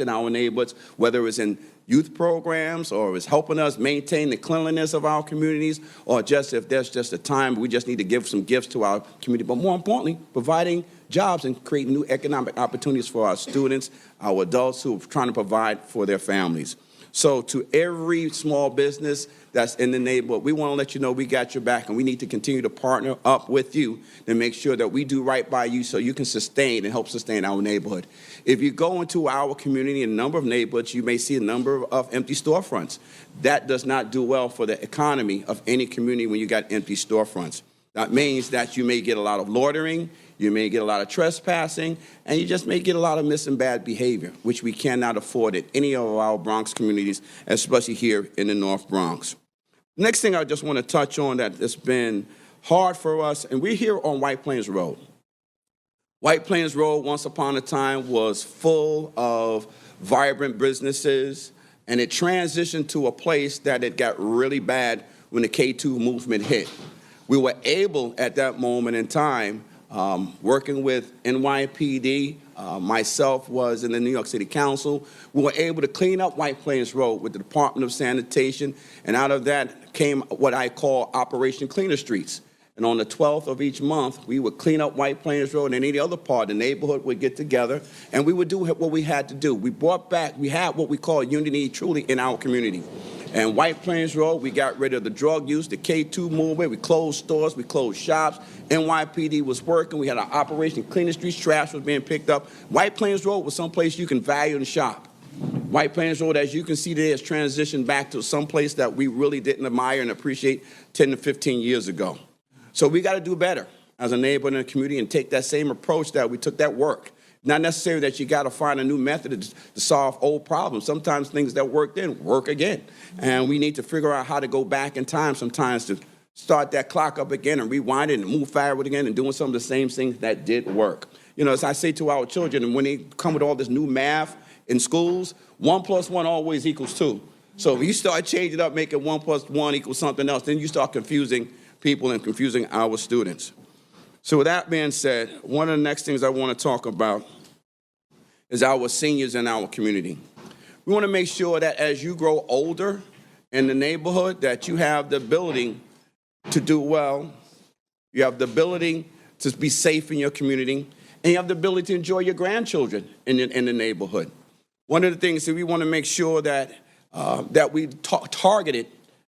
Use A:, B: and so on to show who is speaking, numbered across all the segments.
A: in our neighborhoods, whether it's in youth programs or it's helping us maintain the cleanliness of our communities, or just if there's just a time we just need to give some gifts to our community. But more importantly, providing jobs and creating new economic opportunities for our students, our adults who are trying to provide for their families. So to every small business that's in the neighborhood, we want to let you know we got your back, and we need to continue to partner up with you to make sure that we do right by you so you can sustain and help sustain our neighborhood. If you go into our community in a number of neighborhoods, you may see a number of empty storefronts. That does not do well for the economy of any community when you got empty storefronts. That means that you may get a lot of loitering, you may get a lot of trespassing, and you just may get a lot of mis and bad behavior, which we cannot afford in any of our Bronx communities, especially here in the North Bronx. Next thing I just want to touch on that has been hard for us, and we're here on White Plains Road. White Plains Road, once upon a time, was full of vibrant businesses, and it transitioned to a place that it got really bad when the K2 movement hit. We were able, at that moment in time, working with NYPD, myself was in the New York City Council, we were able to clean up White Plains Road with the Department of Sanitation, and out of that came what I call Operation Cleaner Streets. And on the 12th of each month, we would clean up White Plains Road, and any other part of the neighborhood would get together, and we would do what we had to do. We had what we call unity truly in our community. And White Plains Road, we got rid of the drug use, the K2 movement, we closed stores, we closed shops. NYPD was working, we had an Operation Clean the Streets, trash was being picked up. White Plains Road was someplace you can value and shop. White Plains Road, as you can see today, has transitioned back to someplace that we really didn't admire and appreciate 10 to 15 years ago. So we got to do better as a neighborhood and a community and take that same approach that we took that work. Not necessarily that you got to find a new method to solve old problems. Sometimes things that work then work again. And we need to figure out how to go back in time sometimes to start that clock up again and rewind it and move forward again and doing some of the same things that did work. You know, as I say to our children, and when they come with all this new math in schools, 1 + 1 always equals 2. So if you start changing it up, making 1 + 1 equals something else, then you start confusing people and confusing our students. So with that being said, one of the next things I want to talk about is our seniors in our community. We want to make sure that as you grow older in the neighborhood, that you have the ability to do well, you have the ability to be safe in your community, and you have the ability to enjoy your grandchildren in the neighborhood. One of the things that we want to make sure that we targeted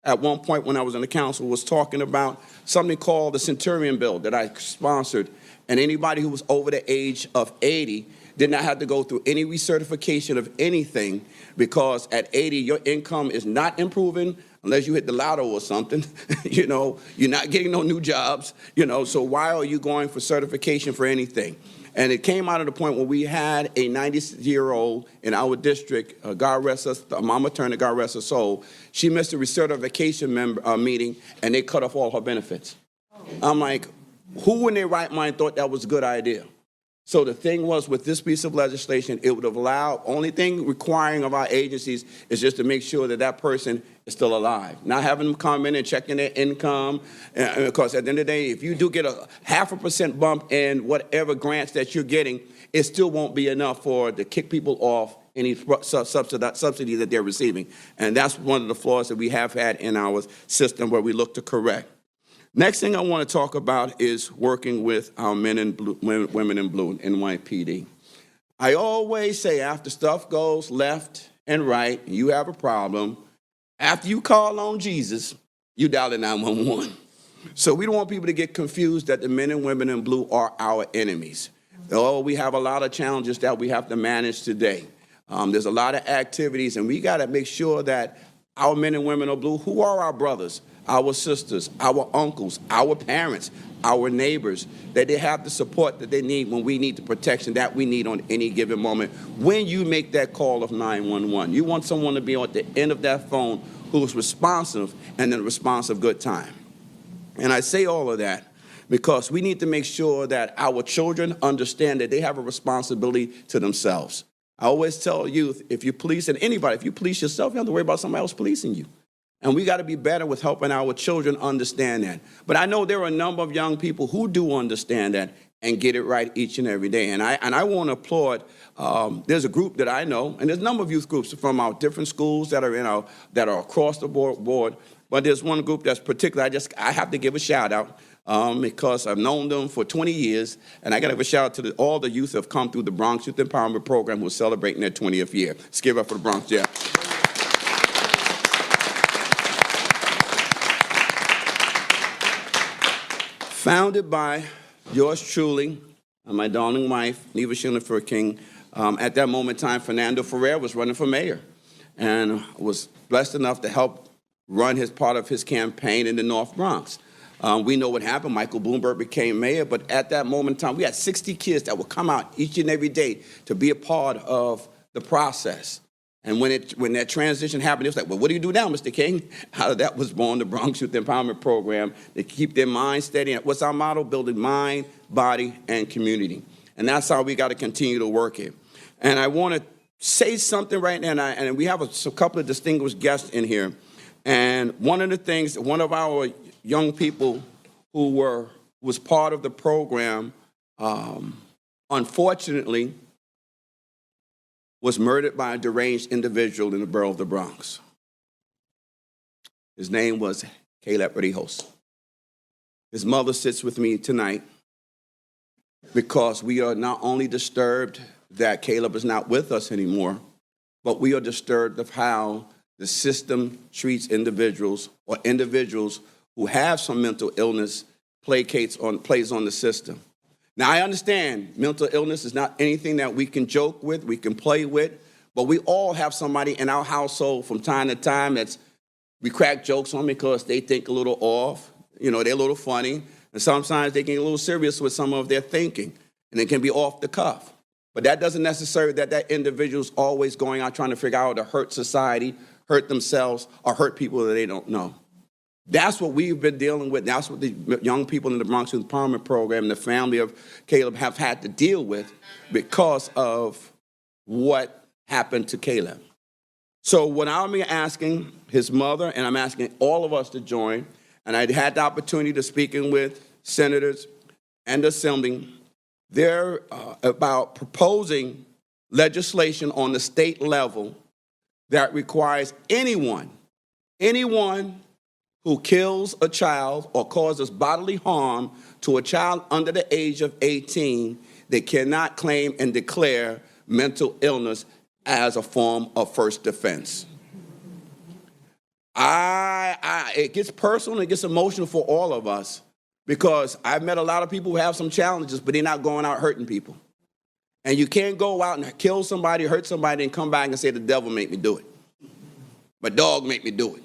A: at one point when I was on the council was talking about something called the Centurion Bill that I sponsored, and anybody who was over the age of 80 did not have to go through any recertification of anything, because at 80, your income is not improving unless you hit the lotto or something. You know, you're not getting no new jobs, you know, so why are you going for certification for anything? And it came out of the point where we had a 90-year-old in our district, God rest us, Mama Turner, God rest her soul. She missed a recertification meeting, and they cut off all her benefits. I'm like, who in their right mind thought that was a good idea? So the thing was, with this piece of legislation, it would have allowed, only thing requiring of our agencies is just to make sure that that person is still alive. Not having them come in and checking their income, because at the end of the day, if you do get a 0.5% bump in whatever grants that you're getting, it still won't be enough to kick people off any subsidy that they're receiving. And that's one of the flaws that we have had in our system where we look to correct. Next thing I want to talk about is working with our men in blue, women in blue, NYPD. I always say after stuff goes left and right, you have a problem, after you call on Jesus, you dial 911. So we don't want people to get confused that the men and women in blue are our enemies. Oh, we have a lot of challenges that we have to manage today. There's a lot of activities, and we got to make sure that our men and women in blue, who are our brothers, our sisters, our uncles, our parents, our neighbors, that they have the support that they need when we need the protection that we need on any given moment. When you make that call of 911, you want someone to be on the end of that phone who's responsive and then responsive good time. And I say all of that because we need to make sure that our children understand that they have a responsibility to themselves. I always tell youth, if you police, and anybody, if you police yourself, you don't have to worry about somebody else policing you. And we got to be better with helping our children understand that. But I know there are a number of young people who do understand that, and get it right each and every day. And I want to applaud. There's a group that I know, and there's a number of youth groups from our different schools that are that are across the board. But there's one group that's particular. I have to give a shout out because I've known them for 20 years, and I got to give a shout out to all the youth who have come through the Bronx Youth Empowerment Program who are celebrating their 20th year. Let's give it up for the Bronx, yeah. Founded by yours truly, my darling wife, Neva Schindler King. At that moment in time, Fernando Ferrer was running for mayor and was blessed enough to help run part of his campaign in the North Bronx. We know what happened. Michael Bloomberg became mayor, but at that moment in time, we had 60 kids that would come out each and every day to be a part of the process. And when that transition happened, it was like, well, what do you do now, Mr. King? Out of that was born the Bronx Youth Empowerment Program to keep their mind steady. What's our motto? Building mind, body, and community. And that's how we got to continue to work it. And I want to say something right now, and we have a couple of distinguished guests in here. And one of the things, one of our young people who was part of the program, unfortunately, was murdered by a deranged individual in the borough of the Bronx. His name was Caleb Rijos. His mother sits with me tonight because we are not only disturbed that Caleb is not with us anymore, but we are disturbed of how the system treats individuals or individuals who have some mental illness plays on the system. Now, I understand mental illness is not anything that we can joke with, we can play with, but we all have somebody in our household from time to time we crack jokes on because they think a little off, they're a little funny, and sometimes they can get a little serious with some of their thinking, and it can be off the cuff. But that doesn't necessarily that individual's always going out trying to figure out how to hurt society, hurt themselves, or hurt people that they don't know. That's what we've been dealing with. That's what the young people in the Bronx Youth Empowerment Program and the family of Caleb have had to deal with because of what happened to Caleb. So what I'm asking his mother, and I'm asking all of us to join, and I had the opportunity to speaking with senators and assembly, they're about proposing legislation on the state level that requires anyone who kills a child or causes bodily harm to a child under the age of 18, they cannot claim and declare mental illness as a form of first defense. It gets personal and it gets emotional for all of us because I've met a lot of people who have some challenges, but they're not going out hurting people. And you can't go out and kill somebody, hurt somebody, and come back and say, the devil made me do it. My dog made me do it.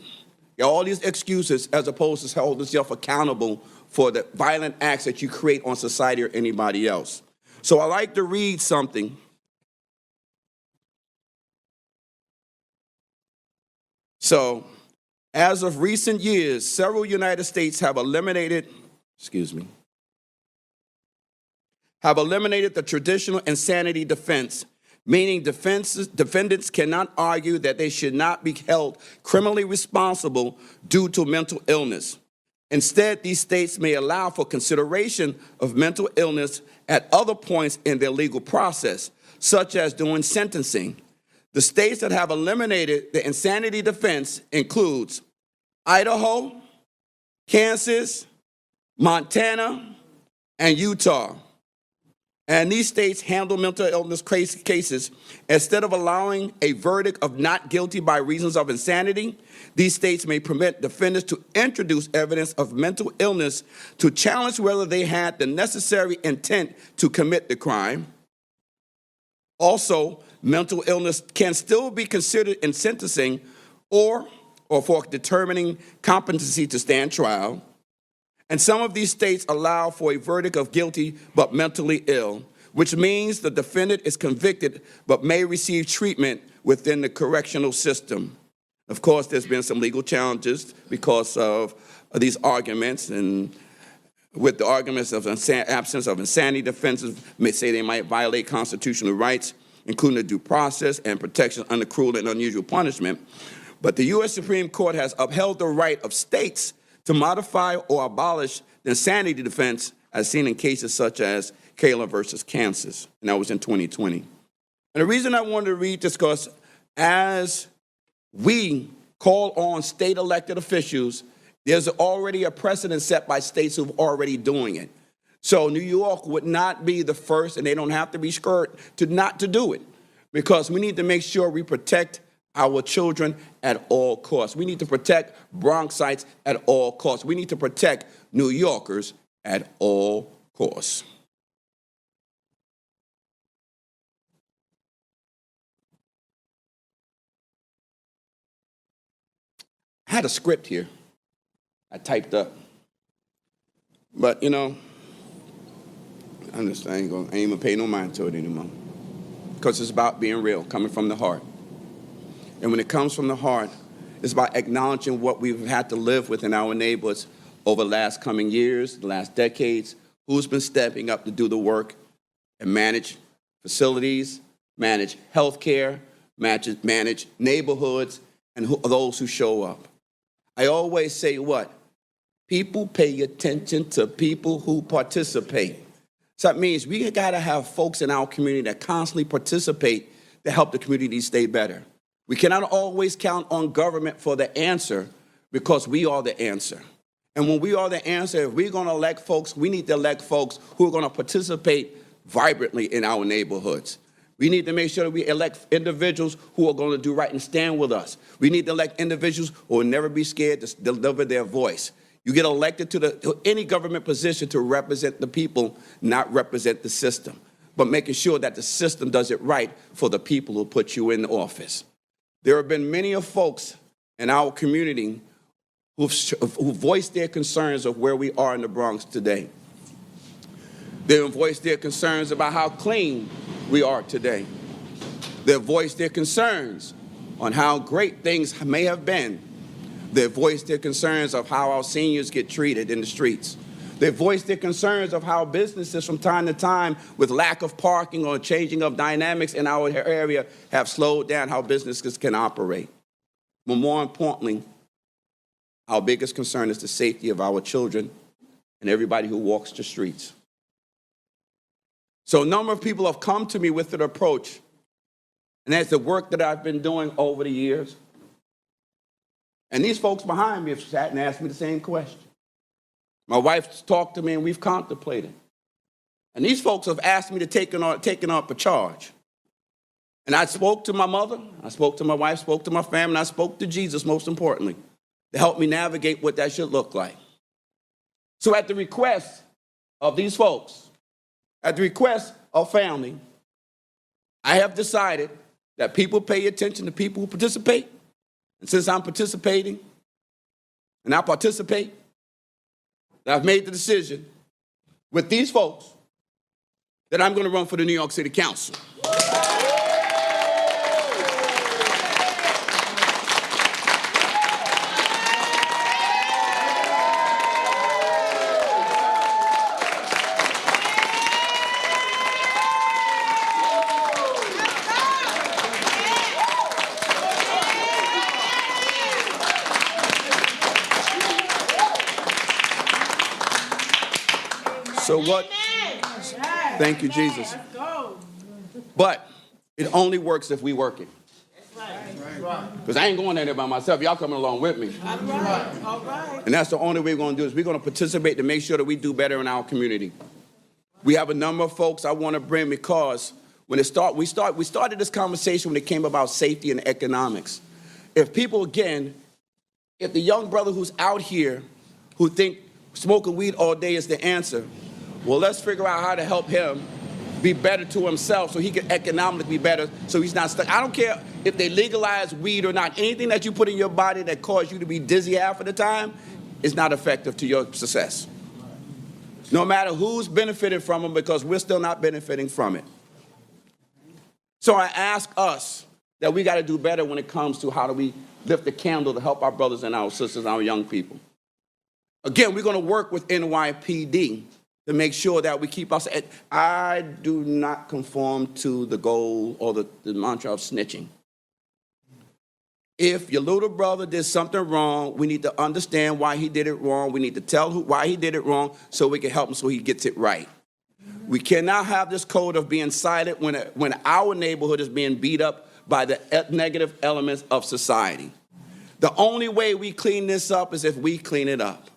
A: All these excuses as opposed to holding yourself accountable for the violent acts that you create on society or anybody else. So I like to read something. So, as of recent years, several United States have eliminated the traditional insanity defense, meaning defendants cannot argue that they should not be held criminally responsible due to mental illness. Instead, these states may allow for consideration of mental illness at other points in their legal process, such as during sentencing. The states that have eliminated the insanity defense includes Idaho, Kansas, Montana, and Utah. And these states handle mental illness cases. Instead of allowing a verdict of not guilty by reasons of insanity, these states may permit defendants to introduce evidence of mental illness to challenge whether they had the necessary intent to commit the crime. Also, mental illness can still be considered in sentencing or for determining competency to stand trial. And some of these states allow for a verdict of guilty but mentally ill, which means the defendant is convicted but may receive treatment within the correctional system. Of course, there's been some legal challenges because of these arguments, and with the arguments of absence of insanity defenses may say they might violate constitutional rights, including the due process and protection under cruel and unusual punishment. But the U.S. Supreme Court has upheld the right of states to modify or abolish the insanity defense as seen in cases such as Kayla versus Kansas, and that was in 2020. And the reason I wanted to read this because as we call on state elected officials, there's already a precedent set by states who've already doing it. So New York would not be the first, and they don't have to be scared to not to do it, because we need to make sure we protect our children at all costs. We need to protect Bronxites at all costs. We need to protect New Yorkers at all course. I had a script here I typed up. But, you know, I ain't gonna pay no mind to it anymore. Because it's about being real, coming from the heart. And when it comes from the heart, it's about acknowledging what we've had to live with in our neighborhoods over the last coming years, the last decades, who's been stepping up to do the work and manage facilities, manage healthcare, manage neighborhoods, and those who show up. I always say what? People pay attention to people who participate. So that means we gotta have folks in our community that constantly participate to help the community stay better. We cannot always count on government for the answer because we are the answer. And when we are the answer, if we're gonna elect folks, we need to elect folks who are gonna participate vibrantly in our neighborhoods. We need to make sure that we elect individuals who are going to do right and stand with us. We need to elect individuals who will never be scared to deliver their voice. You get elected to any government position to represent the people, not represent the system, but making sure that the system does it right for the people who put you in office. There have been many of folks in our community who voiced their concerns of where we are in the Bronx today. They've voiced their concerns about how clean we are today. They've voiced their concerns on how great things may have been. They've voiced their concerns of how our seniors get treated in the streets. They've voiced their concerns of how businesses from time to time, with lack of parking or changing of dynamics in our area, have slowed down how businesses can operate. But more importantly, our biggest concern is the safety of our children and everybody who walks the streets. So a number of people have come to me with an approach, and that's the work that I've been doing over the years. And these folks behind me have sat and asked me the same question. My wife's talked to me, and we've contemplated. And these folks have asked me to take up a charge. And I spoke to my mother, I spoke to my wife, spoke to my family, and I spoke to Jesus, most importantly, to help me navigate what that should look like. So at the request of these folks, at the request of family, I have decided that people pay attention to people who participate. And since I'm participating, and I participate, I've made the decision with these folks that I'm going to run for the New York City Council. So what? Thank you, Jesus. But it only works if we work it. Because I ain't going there by myself. Y'all coming along with me. All right. And that's the only way we're going to do is we're going to participate to make sure that we do better in our community. We have a number of folks I want to bring because when we started this conversation when it came about safety and economics. If people, again, if the young brother who's out here who think smoking weed all day is the answer, well, let's figure out how to help him be better to himself so he can economically be better so he's not stuck. I don't care if they legalize weed or not. Anything that you put in your body that causes you to be dizzy half of the time is not effective to your success. No matter who's benefited from them, because we're still not benefiting from it. So I ask us that we got to do better when it comes to how do we lift the candle to help our brothers and our sisters, our young people. Again, we're going to work with NYPD to make sure that we keep us. I do not conform to the goal or the mantra of snitching. If your little brother did something wrong, we need to understand why he did it wrong. We need to tell why he did it wrong so we can help him so he gets it right. We cannot have this code of being silent when our neighborhood is being beat up by the negative elements of society. The only way we clean this up is if we clean it up.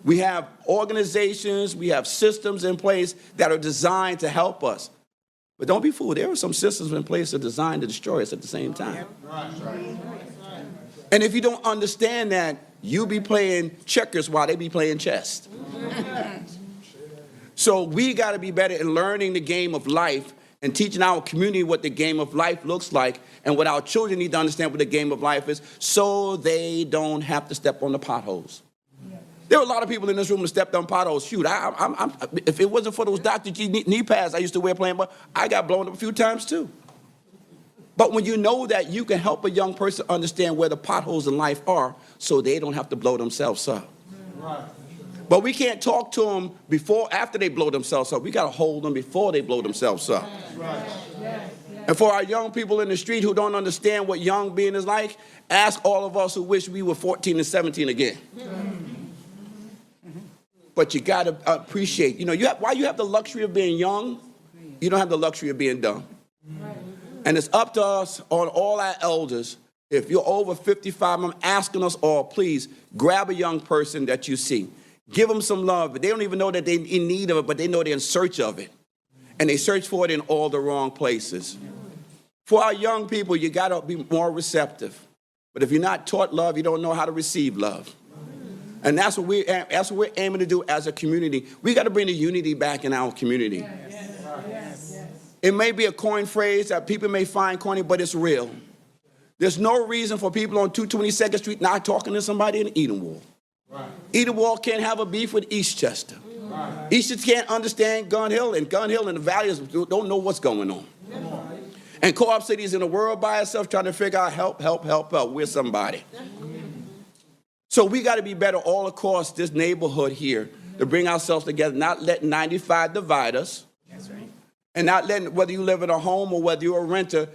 A: We have organizations, we have systems in place that are designed to help us. But don't be fooled, there are some systems in place that are designed to destroy us at the same time. And if you don't understand that, you'll be playing checkers while they be playing chess. So we got to be better in learning the game of life and teaching our community what the game of life looks like and what our children need to understand what the game of life is so they don't have to step on the potholes. There were a lot of people in this room that stepped on potholes. Shoot, if it wasn't for those Dr. G knee pads I used to wear playing ball, I got blown up a few times too. But when you know that you can help a young person understand where the potholes in life are so they don't have to blow themselves up. Right. But we can't talk to them after they blow themselves up. We got to hold them before they blow themselves up. Right. And for our young people in the street who don't understand what young being is like, ask all of us who wish we were 14 and 17 again. But you got to appreciate, while you have the luxury of being young, you don't have the luxury of being dumb. And it's up to us, on all our elders, if you're over 55, I'm asking us all, please, grab a young person that you see. Give them some love. They don't even know that they're in need of it, but they know they're in search of it. And they search for it in all the wrong places. For our young people, you got to be more receptive. But if you're not taught love, you don't know how to receive love. And that's what we're aiming to do as a community. We got to bring the unity back in our community. It may be a coin phrase that people may find corny, but it's real. There's no reason for people on 222nd Street not talking to somebody in Edenwald. Right. Edenwald can't have a beef with Eastchester. Right. Eastchester can't understand Gun Hill, and Gun Hill and the Valleys don't know what's going on. Right. And Co-op City is in the world by itself trying to figure out help. We're somebody. So we got to be better all across this neighborhood here to bring ourselves together, not let 95 divide us. That's right. And not letting, whether you live in a home or whether you're a renter,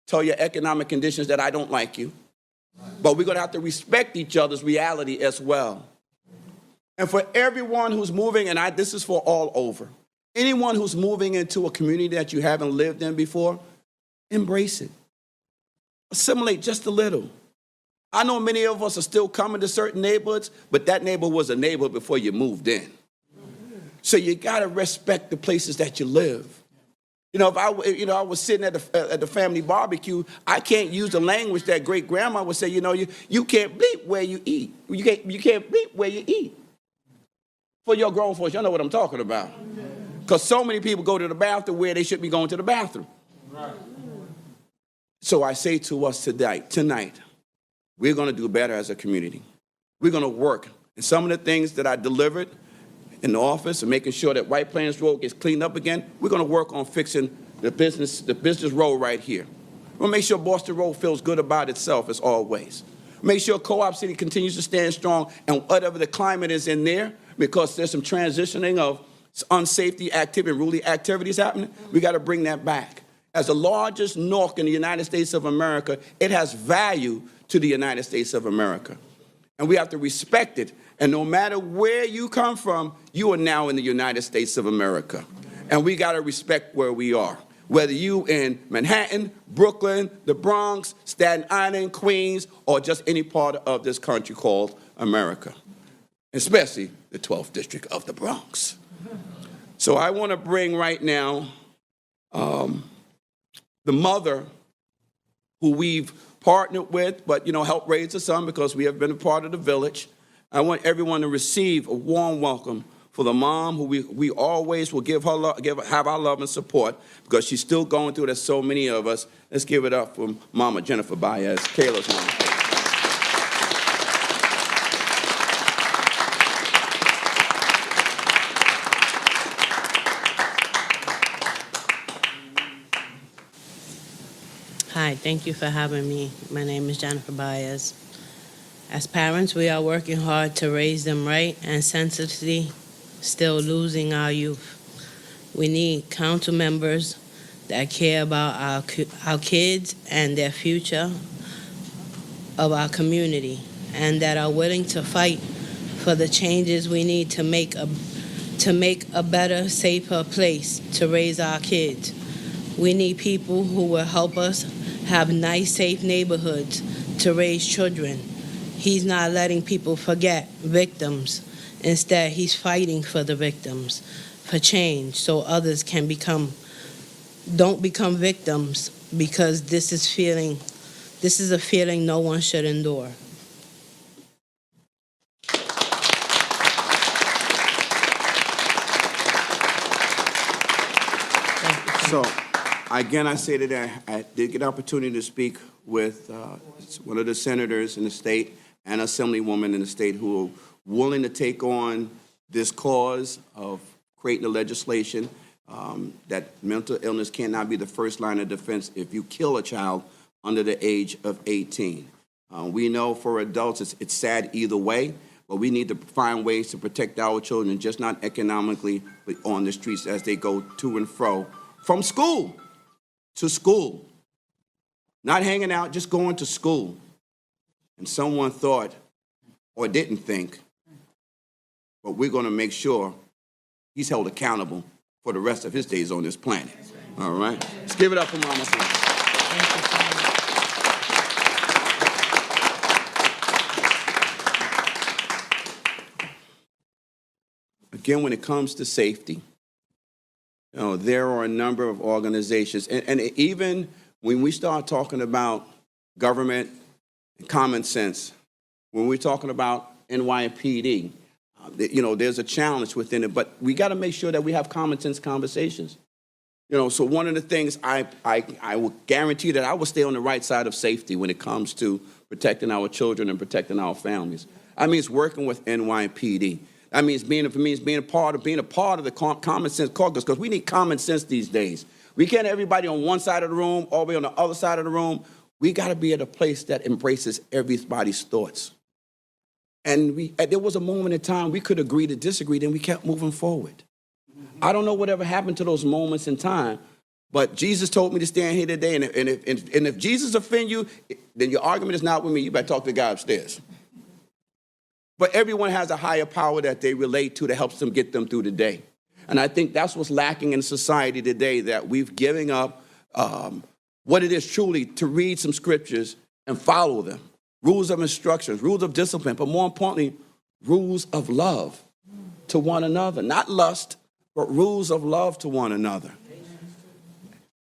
A: tell your economic conditions that I don't like you. But we're going to have to respect each other's reality as well. And for everyone who's moving, and this is for all over, anyone who's moving into a community that you haven't lived in before, embrace it. Assimilate just a little. I know many of us are still coming to certain neighborhoods, but that neighborhood was a neighborhood before you moved in. So you got to respect the places that you live. If I was sitting at the family barbecue, I can't use the language that great grandma would say. You can't bleep where you eat. You can't bleep where you eat. For your grown folks, y'all know what I'm talking about. Because so many people go to the bathroom where they should be going to the bathroom. Right. So I say to us tonight, we're going to do better as a community. We're going to work. And some of the things that I delivered in the office and making sure that White Plains Road gets cleaned up again, we're going to work on fixing the business road right here. We'll make sure Boston Road feels good about itself as always. Make sure Co-op City continues to stand strong and whatever the climate is in there, because there's some transitioning of unsafety activity and ruly activities happening, we got to bring that back. As the largest NORC in the United States of America, it has value to the United States of America. And we have to respect it. And no matter where you come from, you are now in the United States of America. And we got to respect where we are. Whether you in Manhattan, Brooklyn, the Bronx, Staten Island, Queens, or just any part of this country called America. Especially the 12th District of the Bronx. So I want to bring right now the mother who we've partnered with, but, helped raise the son because we have been a part of the village. I want everyone to receive a warm welcome for the mom who we always will have our love and support because she's still going through it as so many of us. Let's give it up for Mama Jennifer Baez, Kayla's mom.
B: Hi, thank you for having me. My name is Jennifer Baez. As parents, we are working hard to raise them right and senselessly still losing our youth. We need council members that care about our kids and their future of our community and that are willing to fight for the changes we need to make to make a better, safer place to raise our kids. We need people who will help us have nice, safe neighborhoods to raise children. He's not letting people forget victims. Instead, he's fighting for the victims, for change, so others don't become victims, because this is a feeling no one should endure.
A: So, again, I say that I did get an opportunity to speak with one of the senators in the state and assemblywoman in the state who are willing to take on this cause of creating a legislation that mental illness cannot be the first line of defense if you kill a child under the age of 18. We know for adults it's sad either way, but we need to find ways to protect our children, just not economically, but on the streets as they go to and fro from school to school. Not hanging out, just going to school. And someone thought, or didn't think, but we're going to make sure he's held accountable for the rest of his days on this planet. All right? Let's give it up for Mama. Again, when it comes to safety, there are a number of organizations, and even when we start talking about government and common sense, when we're talking about NYPD, there's a challenge within it, but we got to make sure that we have common sense conversations. So one of the things I will guarantee that I will stay on the right side of safety when it comes to protecting our children and protecting our families. That means working with NYPD. That means being a part of the common sense caucus, because we need common sense these days. We can't have everybody on one side of the room, all the way on the other side of the room. We got to be at a place that embraces everybody's thoughts. And there was a moment in time we could agree to disagree, then we kept moving forward. I don't know whatever happened to those moments in time, but Jesus told me to stand here today, and if Jesus offend you, then your argument is not with me. You better talk to the guy upstairs. But everyone has a higher power that they relate to that helps them get them through the day. And I think that's what's lacking in society today, that we've given up what it is truly to read some scriptures and follow them. Rules of instructions, rules of discipline, but more importantly, rules of love to one another. Not lust, but rules of love to one another.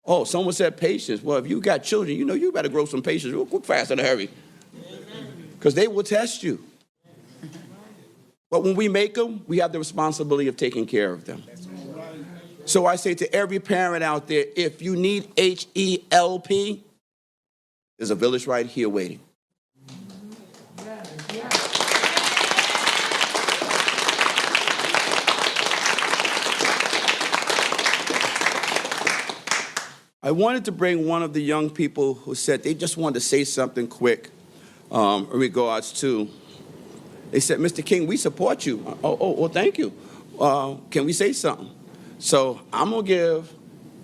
A: Oh, someone said patience. Well, if you got children, you better grow some patience real quick, fast, in a hurry. Because they will test you. But when we make them, we have the responsibility of taking care of them. So I say to every parent out there, if you need HELP, there's a village right here waiting. I wanted to bring one of the young people who said they just wanted to say something quick in regards to. They said, Mr. King, we support you. Well, thank you. Can we say something? So I'm going to give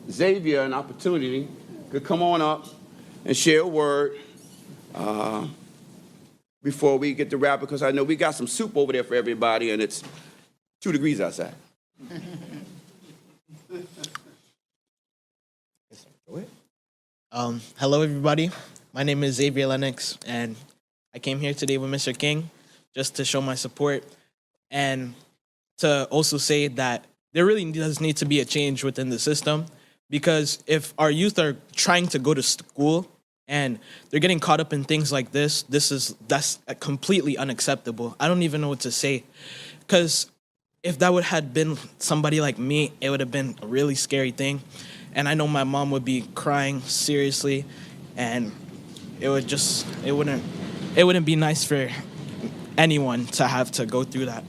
A: Xavier an opportunity to come on up and share a word before we get to wrap, because I know we got some soup over there for everybody, and it's 2 degrees outside.
C: Hello, everybody. My name is Xavier Lennox, and I came here today with Mr. King just to show my support and to also say that there really does need to be a change within the system, because if our youth are trying to go to school and they're getting caught up in things like that's completely unacceptable. I don't even know what to say, because if that would have been somebody like me, it would have been a really scary thing. And I know my mom would be crying seriously, and it wouldn't be nice for anyone to have to go through that.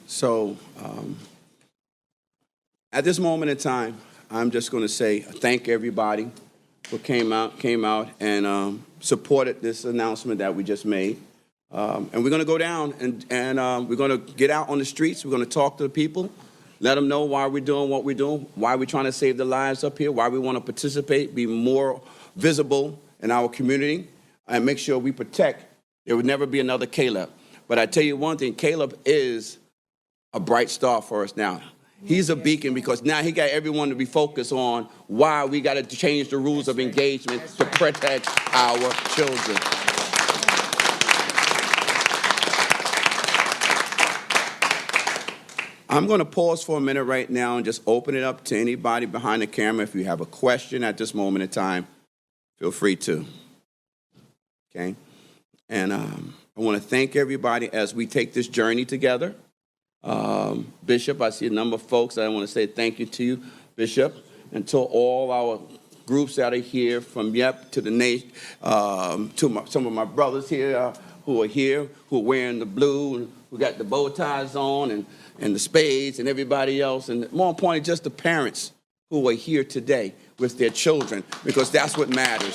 A: So at this moment in time, I'm just going to say thank everybody who came out and supported this announcement that we just made. And we're going to go down and we're going to get out on the streets. We're going to talk to the people. Let them know why we're doing what we're doing, why we're trying to save the lives up here, why we want to participate, be more visible in our community, and make sure we protect. There would never be another Caleb. But I tell you one thing, Caleb is a bright star for us now. He's a beacon because now he got everyone to be focused on why we got to change the rules of engagement to protect our children. I'm going to pause for a minute right now and just open it up to anybody behind the camera. If you have a question at this moment in time, feel free to. Okay? And I want to thank everybody as we take this journey together. Bishop, I see a number of folks. I want to say thank you to you, Bishop, and to all our groups that are here, from YEP to the nation, to some of my brothers here who are here, who are wearing the blue, and who got the bow ties on, and the spades, and everybody else, and more importantly, just the parents who are here today with their children, because that's what matters.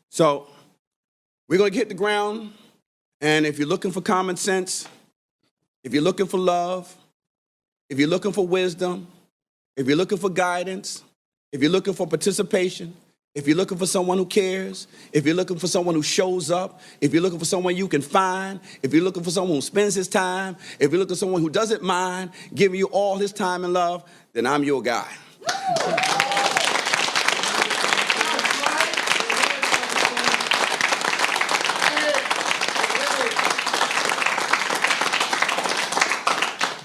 A: So we're going to hit the ground, and if you're looking for common sense, if you're looking for love, if you're looking for wisdom, if you're looking for guidance, if you're looking for participation, if you're looking for someone who cares, if you're looking for someone who shows up, if you're looking for someone you can find, if you're looking for someone who spends his time, if you're looking for someone who doesn't mind giving you all his time and love, then I'm your guy.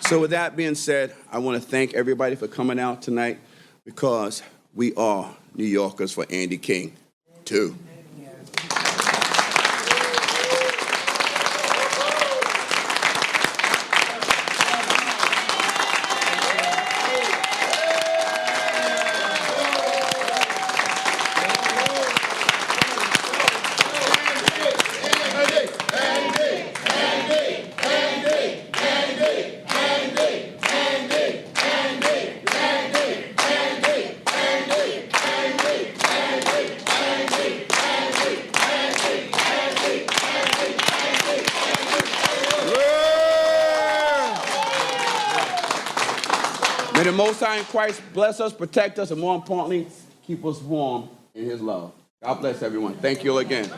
A: So with that being said, I want to thank everybody for coming out tonight, because we are New Yorkers for Andy King, too. May the Most High in Christ bless us, protect us, and more importantly, keep us warm in his love. God bless everyone. Thank you again.